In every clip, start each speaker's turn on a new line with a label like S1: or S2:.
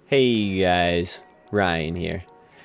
S1: Hey guys, Ryan here.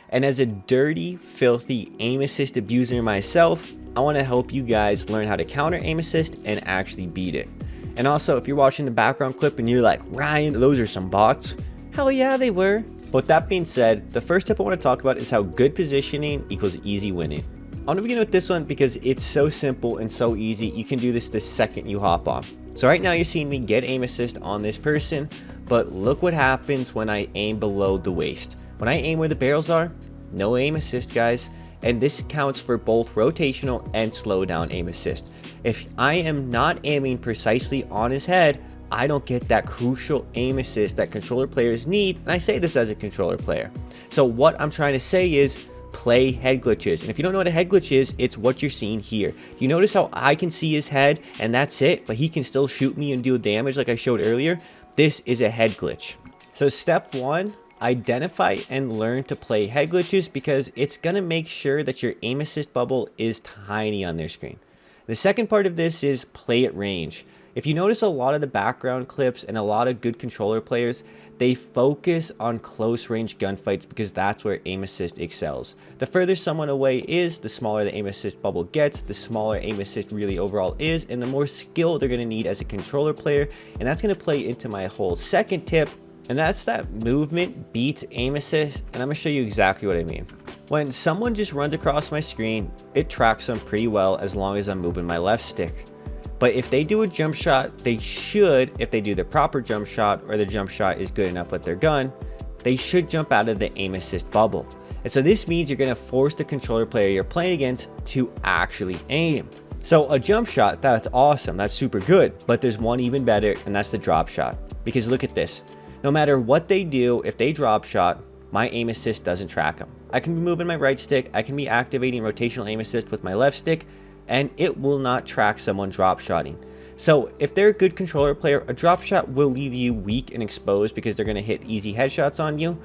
S1: And as a dirty, filthy aim assist abuser myself, I want to help you guys learn how to counter aim assist and actually beat it. And also, if you're watching the background clip and you're like, Ryan, those are some bots. Hell yeah, they were. But that being said, the first tip I want to talk about is how good positioning equals easy winning. I want to begin with this one because it's so simple and so easy. You can do this the second you hop on. So right now you're seeing me get aim assist on this person, but look what happens when I aim below the waist. When I aim where the barrels are, no aim assist, guys. And this counts for both rotational and slow down aim assist. If I am not aiming precisely on his head, I don't get that crucial aim assist that controller players need. And I say this as a controller player. So what I'm trying to say is play head glitches. And if you don't know what a head glitch is, it's what you're seeing here. You notice how I can see his head and that's it, but he can still shoot me and deal damage like I showed earlier? This is a head glitch. So step one, identify and learn to play head glitches because it's going to make sure that your aim assist bubble is tiny on their screen. The second part of this is play at range. If you notice a lot of the background clips and a lot of good controller players, they focus on close range gunfights because that's where aim assist excels. The further someone away is, the smaller the aim assist bubble gets, the smaller aim assist really overall is, and the more skill they're going to need as a controller player. And that's going to play into my whole second tip, and that's that movement beats aim assist, and I'm going to show you exactly what I mean. When someone just runs across my screen, it tracks them pretty well as long as I'm moving my left stick. But if they do a jump shot, they should, if they do the proper jump shot or the jump shot is good enough with their gun, they should jump out of the aim assist bubble. And so this means you're going to force the controller player you're playing against to actually aim. So a jump shot, that's awesome, that's super good, but there's one even better, and that's the drop shot. Because look at this, no matter what they do, if they drop shot, my aim assist doesn't track them. I can be moving my right stick, I can be activating rotational aim assist with my left stick, and it will not track someone drop shotting. So if they're a good controller player, a drop shot will leave you weak and exposed because they're going to hit easy headshots on you.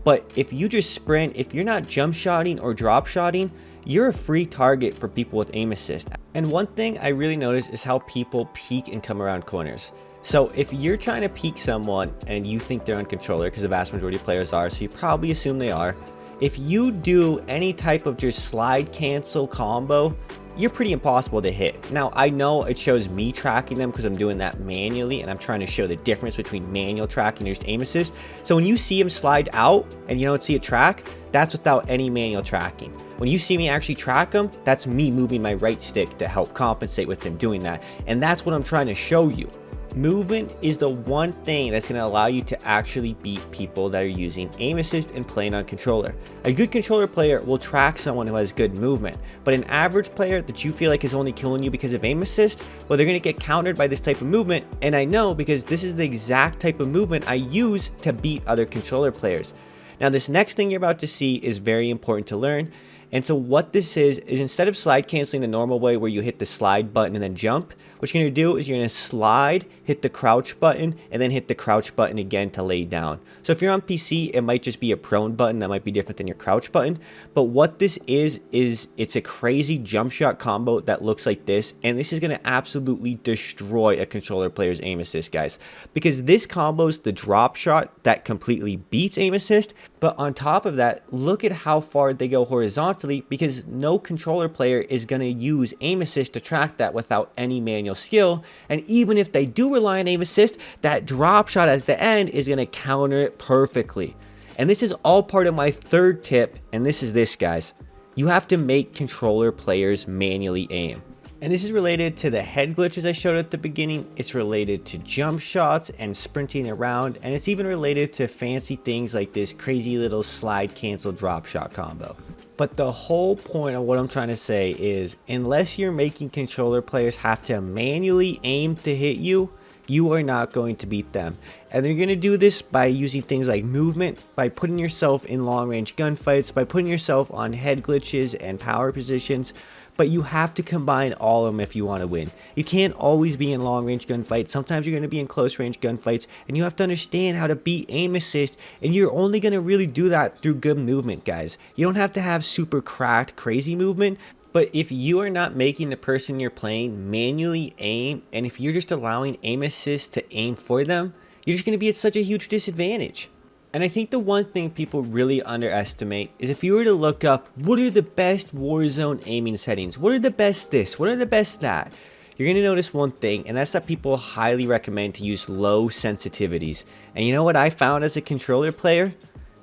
S1: But if you just sprint, if you're not jump shotting or drop shotting, you're a free target for people with aim assist. And one thing I really notice is how people peek and come around corners. So if you're trying to peek someone and you think they're on controller, because the vast majority of players are, so you probably assume they are, if you do any type of just slide cancel combo, you're pretty impossible to hit. Now, I know it shows me tracking them because I'm doing that manually and I'm trying to show the difference between manual tracking and just aim assist. So when you see him slide out and you don't see it track, that's without any manual tracking. When you see me actually track him, that's me moving my right stick to help compensate with him doing that. And that's what I'm trying to show you. Movement is the one thing that's going to allow you to actually beat people that are using aim assist and playing on controller. A good controller player will track someone who has good movement, but an average player that you feel like is only killing you because of aim assist, well, they're going to get countered by this type of movement, and I know because this is the exact type of movement I use to beat other controller players. Now, this next thing you're about to see is very important to learn. And so what this is instead of slide canceling the normal way where you hit the slide button and then jump, what you're going to do is you're going to slide, hit the crouch button, and then hit the crouch button again to lay down. So if you're on PC, it might just be a prone button that might be different than your crouch button. But what this is it's a crazy jump shot combo that looks like this. And this is going to absolutely destroy a controller player's aim assist, guys. Because this combos the drop shot that completely beats aim assist. But on top of that, look at how far they go horizontally because no controller player is going to use aim assist to track that without any manual skill. And even if they do rely on aim assist, that drop shot at the end is going to counter it perfectly. And this is all part of my third tip, and this is this, guys. You have to make controller players manually aim. And this is related to the head glitches I showed at the beginning. It's related to jump shots and sprinting around, and it's even related to fancy things like this crazy little slide cancel drop shot combo. But the whole point of what I'm trying to say is unless you're making controller players have to manually aim to hit you, you are not going to beat them. And you're going to do this by using things like movement, by putting yourself in long range gunfights, by putting yourself on head glitches and power positions. But you have to combine all of them if you want to win. You can't always be in long range gunfights. Sometimes you're going to be in close range gunfights, and you have to understand how to beat aim assist, and you're only going to really do that through good movement, guys. You don't have to have super cracked, crazy movement, but if you are not making the person you're playing manually aim, and if you're just allowing aim assist to aim for them, you're just going to be at such a huge disadvantage. And I think the one thing people really underestimate is if you were to look up what are the best Warzone aiming settings, what are the best this, what are the best that, you're going to notice one thing, and that's that people highly recommend to use low sensitivities. And you know what I found as a controller player?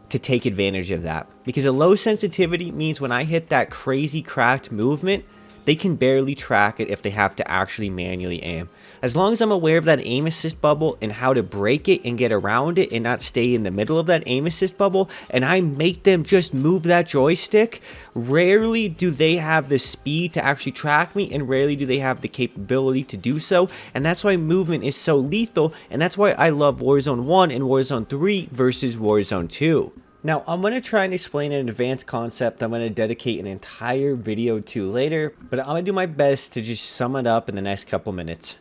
S1: To take advantage of that. Because a low sensitivity means when I hit that crazy cracked movement, they can barely track it if they have to actually manually aim. As long as I'm aware of that aim assist bubble and how to break it and get around it and not stay in the middle of that aim assist bubble, and I make them just move that joystick, rarely do they have the speed to actually track me, and rarely do they have the capability to do so. And that's why movement is so lethal, and that's why I love Warzone 1 and Warzone 3 versus Warzone 2. Now, I'm going to try and explain an advanced concept I'm going to dedicate an entire video to later, but I'm going to do my best to just sum it up in the next couple minutes.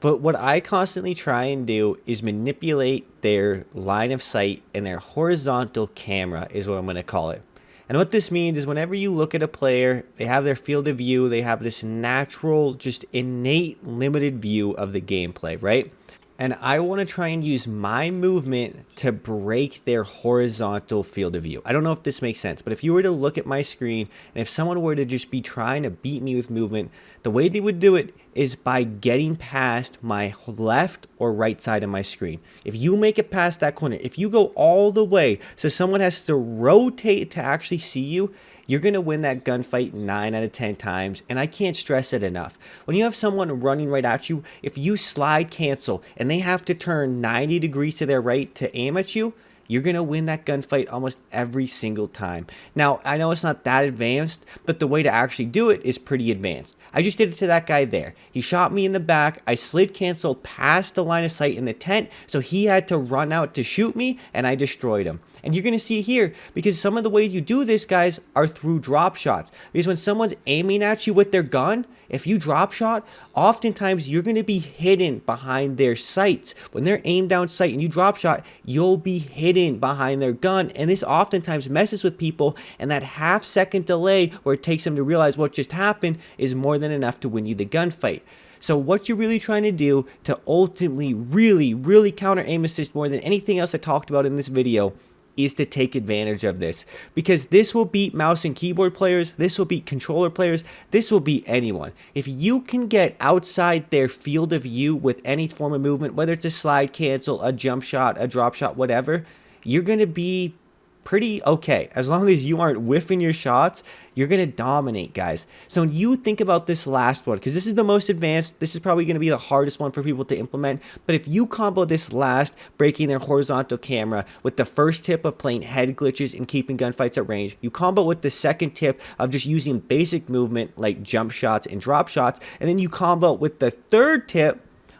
S1: But what I constantly try and do is manipulate their line of sight and their horizontal camera is what I'm going to call it. And what this means is whenever you look at a player, they have their field of view, they have this natural, just innate, limited view of the gameplay, right? And I want to try and use my movement to break their horizontal field of view. I don't know if this makes sense, but if you were to look at my screen and if someone were to just be trying to beat me with movement, the way they would do it is by getting past my left or right side of my screen. If you make it past that corner, if you go all the way so someone has to rotate to actually see you, you're going to win that gunfight 9 out of 10 times, and I can't stress it enough. When you have someone running right at you, if you slide cancel and they have to turn 90 degrees to their right to aim at you, you're going to win that gunfight almost every single time. Now, I know it's not that advanced, but the way to actually do it is pretty advanced. I just did it to that guy there. He shot me in the back. I slid cancel past the line of sight in the tent, so he had to run out to shoot me, and I destroyed him. And you're going to see here, because some of the ways you do this, guys, are through drop shots. Because when someone's aiming at you with their gun, if you drop shot, oftentimes you're going to be hidden behind their sights. When they're aimed down sight and you drop shot, you'll be hidden behind their gun. And this oftentimes messes with people, and that half-second delay where it takes them to realize what just happened is more than enough to win you the gunfight. So what you're really trying to do to ultimately really counter aim assist more than anything else I talked about in this video is to take advantage of this, because this will beat mouse and keyboard players, this will beat controller players, this will beat anyone. If you can get outside their field of view with any form of movement, whether it's a slide cancel, a jump shot, a drop shot, whatever, you're going to be pretty okay. As long as you aren't whiffing your shots, you're going to dominate, guys. So when you think about this last one, because this is the most advanced, this is probably going to be the hardest one for people to implement, but if you combo this last, breaking their horizontal camera, with the first tip of playing head glitches and keeping gunfights at range, you combo with the second tip of just using basic movement like jump shots and drop shots, and then you combo with the third tip,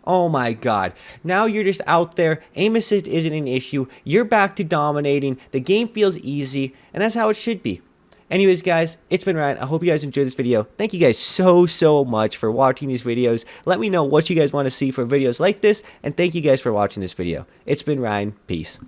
S1: oh my god, now you're just out there, aim assist isn't an issue, you're back to dominating, the game feels easy, and that's how it should be. Anyways, guys, it's been Ryan. I hope you guys enjoyed this video. Thank you guys so much for watching these videos. Let me know what you guys want to see for videos like this, and thank you guys for watching this video. It's been Ryan. Peace.